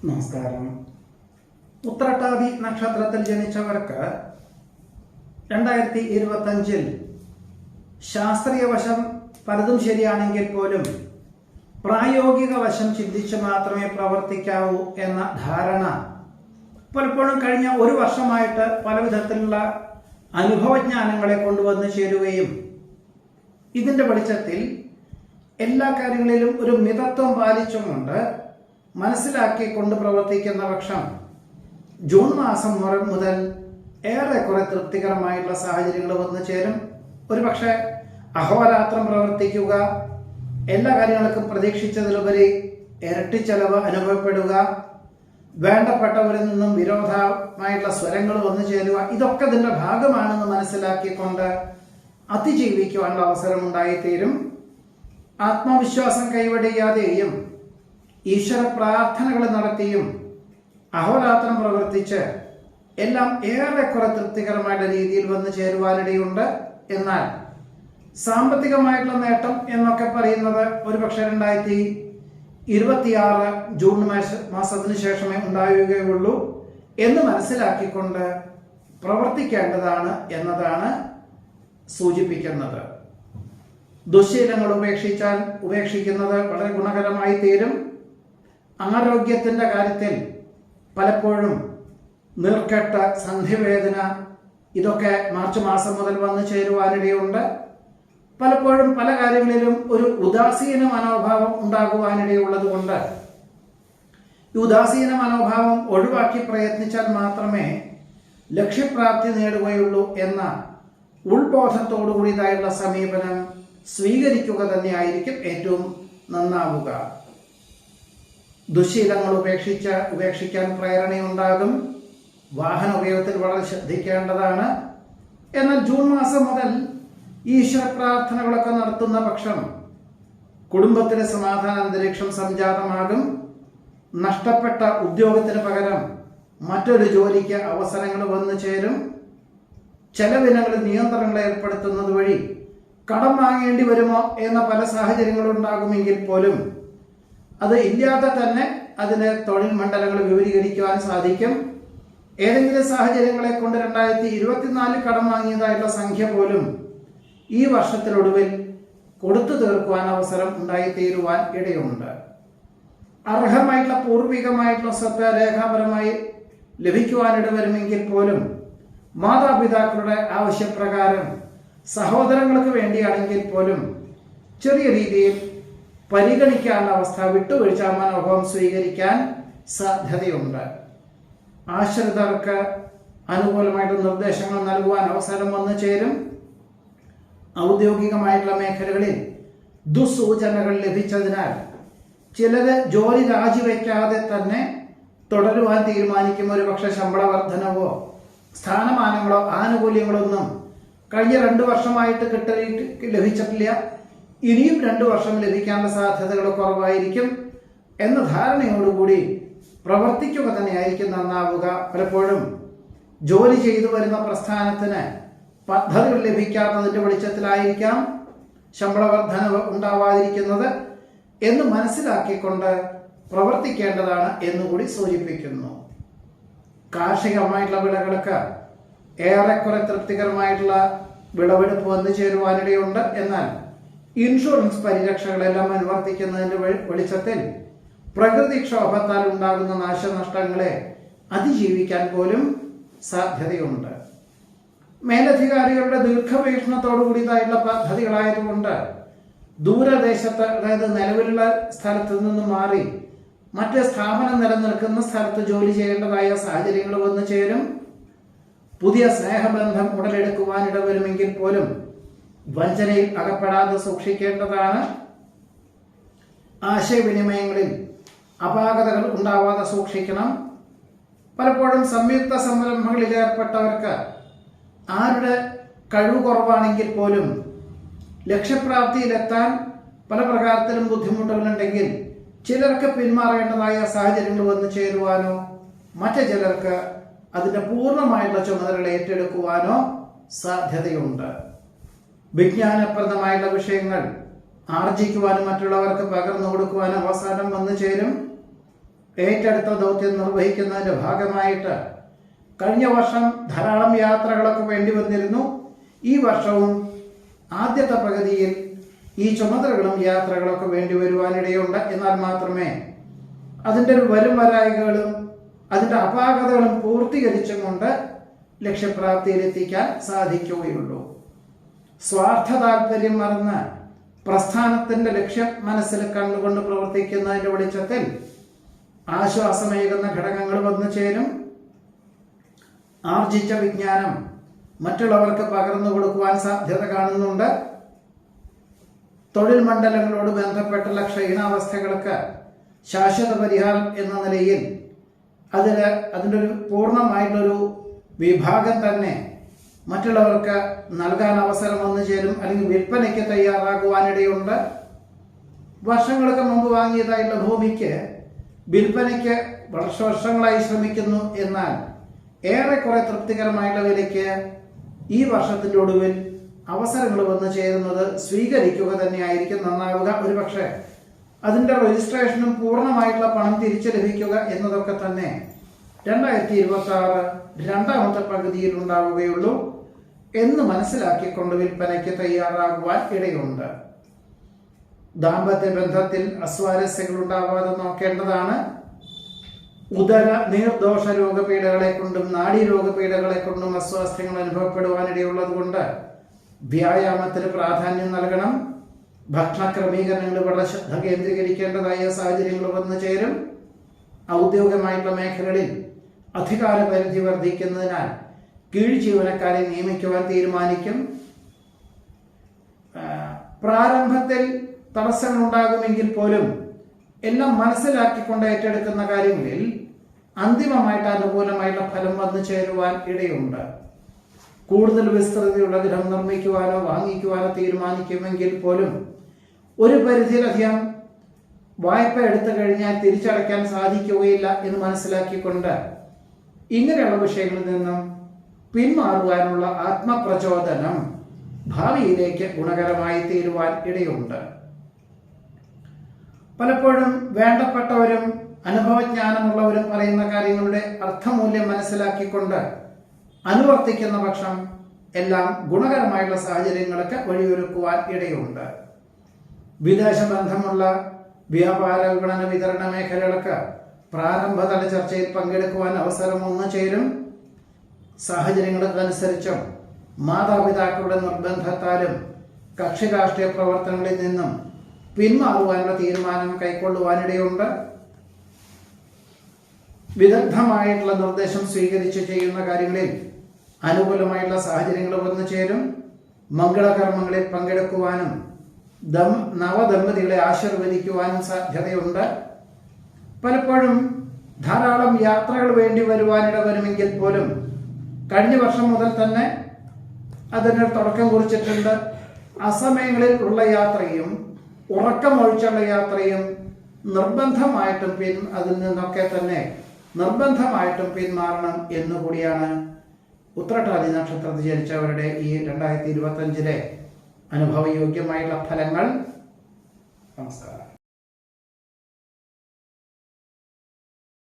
നമസ്കാരം. ഉത്രട്ടാതി നക്ഷത്രത്തിൽ ജനിച്ചവർക്ക് 2025 ശാസ്ത്രീയ വശം പലതും ശരിയാണെങ്കിൽ പോലും പ്രായോഗിക വശം ചിന്തിച്ച് മാത്രമേ പ്രവർത്തിക്കാവൂ എന്ന ധാരണ പലപ്പോഴും കഴിഞ്ഞ ഒരു വർഷമായിട്ട് പല വിധത്തിലുള്ള അനുഭവജ്ഞാനങ്ങളെ കൊണ്ടുവന്ന് ചേരുകയും ഇതിന്റെ വെളിച്ചത്തിൽ എല്ലാ കാര്യങ്ങളിലും ഒരു മിതത്വം പാലിച്ചുകൊണ്ട് മനസ്സിലാക്കിക്കൊണ്ട് പ്രവർത്തിക്കുന്ന പക്ഷം ജൂൺ മാസം മുതൽ ഏറെക്കുറെ തൃപ്തികരമായിട്ടുള്ള സാഹചര്യങ്ങൾ വന്നു ചേരും. ഒരുപക്ഷെ അഹോരാത്രം പ്രവർത്തിക്കുക, എല്ലാ കാര്യങ്ങൾക്കും പ്രതീക്ഷിച്ചതിലുപരി ഇരട്ടി ചെലവ് അനുഭവപ്പെടുക, വേണ്ടപ്പെട്ടവരിൽ നിന്നും വിരോധമായിട്ടുള്ള സ്വരങ്ങൾ വന്നു ചേരുക, ഇതൊക്കെ ഇതിന്റെ ഭാഗമാണെന്ന് മനസ്സിലാക്കിക്കൊണ്ട് അതിജീവിക്കുവാനുള്ള അവസരം ഉണ്ടായിത്തീരും. ആത്മവിശ്വാസം കൈവടിയാതെയും ഈശ്വര പ്രാർത്ഥനകൾ നടത്തിയും അഹോരാത്രം പ്രവർത്തിച്ച് എല്ലാം ഏറെക്കുറെ തൃപ്തികരമായ രീതിയിൽ വന്നു ചേരുവാനിടയുണ്ട്. എന്നാൽ സാമ്പത്തികമായിട്ടുള്ള നേട്ടം എന്നൊക്കെ പറയുന്നത് ഒരുപക്ഷെ 2026 ജൂൺ മാസത്തിന് ശേഷമേ ഉണ്ടാവുകയുള്ളൂ എന്ന് മനസ്സിലാക്കിക്കൊണ്ട് പ്രവർത്തിക്കേണ്ടതാണ് എന്നതാണ് സൂചിപ്പിക്കുന്നത്. ദുശ്ശീലങ്ങൾ ഉപേക്ഷിക്കുന്നത് വളരെ ഗുണകരമായി തീരും. ആരോഗ്യത്തിന്റെ കാര്യത്തിൽ പലപ്പോഴും നീർക്കെട്ട, സന്ധിവേദന, ഇതൊക്കെ മാർച്ച് മാസം മുതൽ വന്നു ചേരുവാനിടയുണ്ട്. പലപ്പോഴും പല കാര്യങ്ങളിലും ഒരു ഉദാസീന മനോഭാവം ഉണ്ടാകുവാനിടയുള്ളത് കൊണ്ട് ഈ ഉദാസീന മനോഭാവം ഒഴിവാക്കി പ്രയത്നിച്ചാൽ മാത്രമേ ലക്ഷ്യപ്രാപ്തി നേടുകയുള്ളൂ എന്ന ഉൾബോധത്തോടു കൂടിയതായുള്ള സമീപനം സ്വീകരിക്കുക തന്നെയായിരിക്കും ഏറ്റവും നന്നാവുക. ദുശ്ശീലങ്ങൾ ഉപേക്ഷിക്കാൻ പ്രേരണയുണ്ടാകും. വാഹന ഉപയോഗത്തിൽ വളരെ ശ്രദ്ധിക്കേണ്ടതാണ്. എന്നാൽ ജൂൺ മാസം മുതൽ ഈശ്വര പ്രാർത്ഥനകളൊക്കെ നടത്തുന്ന പക്ഷം കുടുംബത്തിലെ സമാധാന അന്തരീക്ഷം സംജാതമാകും. നഷ്ടപ്പെട്ട ഉദ്യോഗത്തിന് പകരം മറ്റൊരു ജോലിക്ക് അവസരങ്ങൾ വന്നു ചേരും. ചെലവിനങ്ങളിൽ നിയന്ത്രണങ്ങൾ ഏർപ്പെടുത്തുന്നത് വഴി കടം വാങ്ങേണ്ടി വരുമോ എന്ന പല സാഹചര്യങ്ങളുണ്ടാകുമെങ്കിൽ പോലും അത് ഇല്ലാതെ തന്നെ അതിന് തൊഴിൽ മണ്ഡലങ്ങൾ വിപുലീകരിക്കുവാൻ സാധിക്കും. ഏതെങ്കിലും സാഹചര്യങ്ങളെ കൊണ്ട് 2024 കടം വാങ്ങിയതായിട്ടുള്ള സംഖ്യ പോലും ഈ വർഷത്തിനൊടുവിൽ കൊടുത്തു തീർക്കുവാൻ അവസരം ഉണ്ടായിത്തീരുവാൻ ഇടയുണ്ട്. അർഹമായിട്ടുള്ള പൂർവികമായിട്ടുള്ള സ്വത്ത് രേഖാപരമായി ലഭിക്കുവാനിട വരുമെങ്കിൽ പോലും മാതാപിതാക്കളുടെ ആവശ്യപ്രകാരം സഹോദരങ്ങൾക്ക് വേണ്ടിയാണെങ്കിൽ പോലും ചെറിയ രീതിയിൽ പരിഗണിക്കാനുള്ള അവസ്ഥ, വിട്ടുവീഴ്ച മനോഭാവം സ്വീകരിക്കാൻ സാധ്യതയുണ്ട്. ആശ്രിതർക്ക് അനുകൂലമായിട്ട് നിർദ്ദേശങ്ങൾ നൽകുവാൻ അവസരം വന്നു ചേരും. ഔദ്യോഗികമായിട്ടുള്ള മേഖലകളിൽ ദുസൂചനകൾ ലഭിച്ചതിനാൽ ചിലര് ജോലി രാജിവെക്കാതെ തന്നെ തുടരുവാൻ തീരുമാനിക്കും. ഒരു പക്ഷെ ശമ്പള വർധനവോ സ്ഥാനമാനങ്ങളോ ആനുകൂല്യങ്ങളൊന്നും കഴിഞ്ഞ 2 വർഷമായിട്ട് ലഭിച്ചിട്ടില്ല, ഇനിയും 2 വർഷം ലഭിക്കാനുള്ള സാധ്യതകൾ കുറവായിരിക്കും എന്ന ധാരണയോടുകൂടി പ്രവർത്തിക്കുക തന്നെയായിരിക്കും നന്നാവുക. പലപ്പോഴും ജോലി ചെയ്തു വരുന്ന പ്രസ്ഥാനത്തിന് പദ്ധതികൾ ലഭിക്കാത്തതിന്റെ വെളിച്ചത്തിലായിരിക്കാം ശമ്പള വർധനവ് ഉണ്ടാവാതിരിക്കുന്നത് എന്ന് മനസ്സിലാക്കിക്കൊണ്ട് പ്രവർത്തിക്കേണ്ടതാണ് എന്നുകൂടി സൂചിപ്പിക്കുന്നു. കാർഷികമായിട്ടുള്ള വിളകൾക്ക് ഏറെക്കുറെ തൃപ്തികരമായിട്ടുള്ള വിളവെടുപ്പ് വന്നു ചേരുവാനിടയുണ്ട്. എന്നാൽ ഇൻഷുറൻസ് പരിരക്ഷകളെല്ലാം അനുവർത്തിക്കുന്നതിന്റെ വെളിച്ചത്തിൽ പ്രകൃതിക്ഷോഭത്താൽ ഉണ്ടാകുന്ന നാശനഷ്ടങ്ങളെ അതിജീവിക്കാൻ പോലും സാധ്യതയുണ്ട്. മേലധികാരികളുടെ ദീർഘവീക്ഷണത്തോടു കൂടിയതായിട്ടുള്ള പദ്ധതികളായതുകൊണ്ട് ദൂരദേശത്ത്, അതായത് നിലവിലുള്ള സ്ഥലത്ത് നിന്ന് മാറി മറ്റ് സ്ഥാപനം നിലനിൽക്കുന്ന സ്ഥലത്ത് ജോലി ചെയ്യേണ്ടതായ സാഹചര്യങ്ങൾ വന്നു ചേരും. പുതിയ സ്നേഹബന്ധം ഉടലെടുക്കുവാനിട വരുമെങ്കിൽ പോലും വഞ്ചനയിൽ അകപ്പെടാതെ സൂക്ഷിക്കേണ്ടതാണ്. ആശയവിനിമയങ്ങളിൽ അപാകതകൾ ഉണ്ടാവാതെ സൂക്ഷിക്കണം. പലപ്പോഴും സംയുക്ത സംരംഭങ്ങളിൽ ഏർപ്പെട്ടവർക്ക് ആരുടെ കഴിവ് കുറവാണെങ്കിൽ പോലും ലക്ഷ്യപ്രാപ്തിയിലെത്താൻ പല പ്രകാരത്തിലും ബുദ്ധിമുട്ടുകളുണ്ടെങ്കിൽ ചിലർക്ക് പിന്മാറേണ്ടതായ സാഹചര്യങ്ങൾ വന്നു ചേരുവാനോ മറ്റു ചിലർക്ക് അതിന്റെ പൂർണ്ണമായിട്ടുള്ള ചുമതലകൾ ഏറ്റെടുക്കുവാനോ സാധ്യതയുണ്ട്. വിജ്ഞാനപ്രദമായിട്ടുള്ള വിഷയങ്ങൾ ആർജിക്കുവാനും മറ്റുള്ളവർക്ക് പകർന്നു കൊടുക്കുവാനും അവസരം വന്നു ചേരും. ഏറ്റെടുത്ത ദൗത്യം നിർവഹിക്കുന്നതിന്റെ ഭാഗമായിട്ട് കഴിഞ്ഞ വർഷം ധാരാളം യാത്രകളൊക്കെ വേണ്ടി വന്നിരുന്നു. ഈ വർഷവും ആദ്യത്തെ പകുതിയിൽ ഈ ചുമതലകളും യാത്രകളൊക്കെ വേണ്ടി വരുവാനിടയുണ്ട്. എന്നാൽ മാത്രമേ അതിൻ്റെ ഒരു വരും വരായികളും അതിൻ്റെ അപാകതകളും പൂർത്തീകരിച്ചും കൊണ്ട് ലക്ഷ്യപ്രാപ്തിയിലെത്തിക്കാൻ സാധിക്കുകയുള്ളൂ. സ്വാർത്ഥ താല്പര്യം മറന്ന് പ്രസ്ഥാനത്തിന്റെ ലക്ഷ്യം മനസ്സിൽ കണ്ടുകൊണ്ട് പ്രവർത്തിക്കുന്നതിന്റെ വെളിച്ചത്തിൽ ആശ്വാസമേകുന്ന ഘടകങ്ങൾ വന്നു ചേരും. ആർജിച്ച വിജ്ഞാനം മറ്റുള്ളവർക്ക് പകർന്നു കൊടുക്കുവാൻ സാധ്യത കാണുന്നുണ്ട്. തൊഴിൽ മണ്ഡലങ്ങളോട് ബന്ധപ്പെട്ടുള്ള ക്ഷീണാവസ്ഥകൾക്ക് ശാശ്വത പരിഹാരം എന്ന നിലയിൽ അതിൻ്റെ ഒരു പൂർണ്ണമായിട്ടുള്ളൊരു വിഭാഗം തന്നെ മറ്റുള്ളവർക്ക് നൽകാൻ അവസരം വന്നു ചേരും, അല്ലെങ്കിൽ വിൽപ്പനയ്ക്ക് തയ്യാറാകുവാനിടയുണ്ട്. വർഷങ്ങൾക്ക് മുമ്പ് വാങ്ങിയതായുള്ള ഭൂമിക്ക് വിൽപ്പനയ്ക്ക് വർഷങ്ങളായി ശ്രമിക്കുന്നു. എന്നാൽ ഏറെക്കുറെ തൃപ്തികരമായിട്ടുള്ള വിലയ്ക്ക് ഈ വർഷത്തിൻ്റെ ഒടുവിൽ അവസരങ്ങൾ വന്നു ചേരുന്നത് സ്വീകരിക്കുക തന്നെയായിരിക്കും നന്നാവുക. ഒരുപക്ഷെ അതിൻ്റെ രജിസ്ട്രേഷനും പൂർണ്ണമായിട്ടുള്ള പണം തിരിച്ചു ലഭിക്കുക എന്നതൊക്കെ തന്നെ 2026 രണ്ടാമത്തെ പകുതിയിൽ ഉണ്ടാവുകയുള്ളൂ എന്ന് മനസ്സിലാക്കിക്കൊണ്ട് വിൽപ്പനയ്ക്ക് തയ്യാറാകുവാൻ ഇടയുണ്ട്. ദാമ്പത്യ ബന്ധത്തിൽ അസ്വാരസ്യങ്ങൾ ഉണ്ടാവാതെ നോക്കേണ്ടതാണ്. ഉദര നീർദോഷ രോഗപീഠകളെ കൊണ്ടും നാഡീരോഗപീഠകളെ കൊണ്ടും അസ്വാസ്ഥ്യങ്ങൾ അനുഭവപ്പെടുവാനിടയുള്ളത് കൊണ്ട് വ്യായാമത്തിന് പ്രാധാന്യം നൽകണം. ഭക്ഷണ ക്രമീകരണങ്ങൾ വളരെ ശ്രദ്ധ കേന്ദ്രീകരിക്കേണ്ടതായ സാഹചര്യങ്ങൾ വന്നു ചേരും. ഔദ്യോഗികമായിട്ടുള്ള മേഖലകളിൽ അധികാര പരിധി വർദ്ധിക്കുന്നതിനാൽ കീഴ് ജീവനക്കാരെ നിയമിക്കുവാൻ തീരുമാനിക്കും. പ്രാരംഭത്തിൽ തടസ്സങ്ങൾ ഉണ്ടാകുമെങ്കിൽ പോലും എല്ലാം മനസ്സിലാക്കിക്കൊണ്ട് ഏറ്റെടുക്കുന്ന കാര്യങ്ങളിൽ അന്തിമമായിട്ട് അനുകൂലമായിട്ടുള്ള ഫലം വന്നു ചേരുവാൻ ഇടയുണ്ട്. കൂടുതൽ വിസ്തൃതിയുള്ള ഗൃഹം നിർമ്മിക്കുവാനോ വാങ്ങിക്കുവാനോ തീരുമാനിക്കുമെങ്കിൽ പോലും ഒരു പരിധിയിലധികം വായ്പ എടുത്തു കഴിഞ്ഞാൽ തിരിച്ചടയ്ക്കാൻ സാധിക്കുകയില്ല എന്ന് മനസ്സിലാക്കിക്കൊണ്ട് ഇങ്ങനെയുള്ള വിഷയങ്ങളിൽ നിന്നും പിന്മാറുവാനുള്ള ആത്മപ്രചോദനം ഭാവിയിലേക്ക് ഗുണകരമായി തീരുവാൻ ഇടയുണ്ട്. പലപ്പോഴും വേണ്ടപ്പെട്ടവരും അനുഭവജ്ഞാനമുള്ളവരും പറയുന്ന കാര്യങ്ങളുടെ അർത്ഥമൂല്യം മനസ്സിലാക്കിക്കൊണ്ട് അനുവർത്തിക്കുന്ന പക്ഷം എല്ലാം ഗുണകരമായുള്ള സാഹചര്യങ്ങൾക്ക് വഴിയൊരുക്കുവാൻ ഇടയുണ്ട്. വിദേശ ബന്ധമുള്ള വ്യാപാര വിപണന വിതരണ മേഖലകൾക്ക് പ്രാരംഭതല ചർച്ചയിൽ പങ്കെടുക്കുവാൻ അവസരം വന്നു ചേരും. സാഹചര്യങ്ങൾക്കനുസരിച്ചും മാതാപിതാക്കളുടെ നിർബന്ധത്താലും കക്ഷി രാഷ്ട്രീയ പ്രവർത്തനങ്ങളിൽ നിന്നും പിന്മാറുവാനുള്ള തീരുമാനം കൈക്കൊള്ളുവാനിടയുണ്ട്. വിദഗ്ധമായിട്ടുള്ള നിർദ്ദേശം സ്വീകരിച്ച് ചെയ്യുന്ന കാര്യങ്ങളിൽ അനുകൂലമായിട്ടുള്ള സാഹചര്യങ്ങൾ വന്നു ചേരും. മംഗളകർമ്മങ്ങളിൽ പങ്കെടുക്കുവാനും നവദമ്പതികളെ ആശീർവദിക്കുവാനും സാധ്യതയുണ്ട്. പലപ്പോഴും ധാരാളം യാത്രകൾ വേണ്ടി വരുവാനിട വരുമെങ്കിൽ പോലും കഴിഞ്ഞ വർഷം മുതൽ തന്നെ അതിന് തുടക്കം കുറിച്ചിട്ടുണ്ട്. അസമയങ്ങളിൽ ഉള്ള യാത്രയും ഉറക്കമൊഴിച്ചുള്ള യാത്രയും അതിൽ നിന്നൊക്കെ തന്നെ നിർബന്ധമായിട്ടും പിന്മാറണം എന്നുകൂടിയാണ് ഉത്രട്ടാതി നക്ഷത്രത്തിൽ ജനിച്ചവരുടെ ഈ 2025 അനുഭവയോഗ്യമായുള്ള ഫലങ്ങൾ. നമസ്കാരം.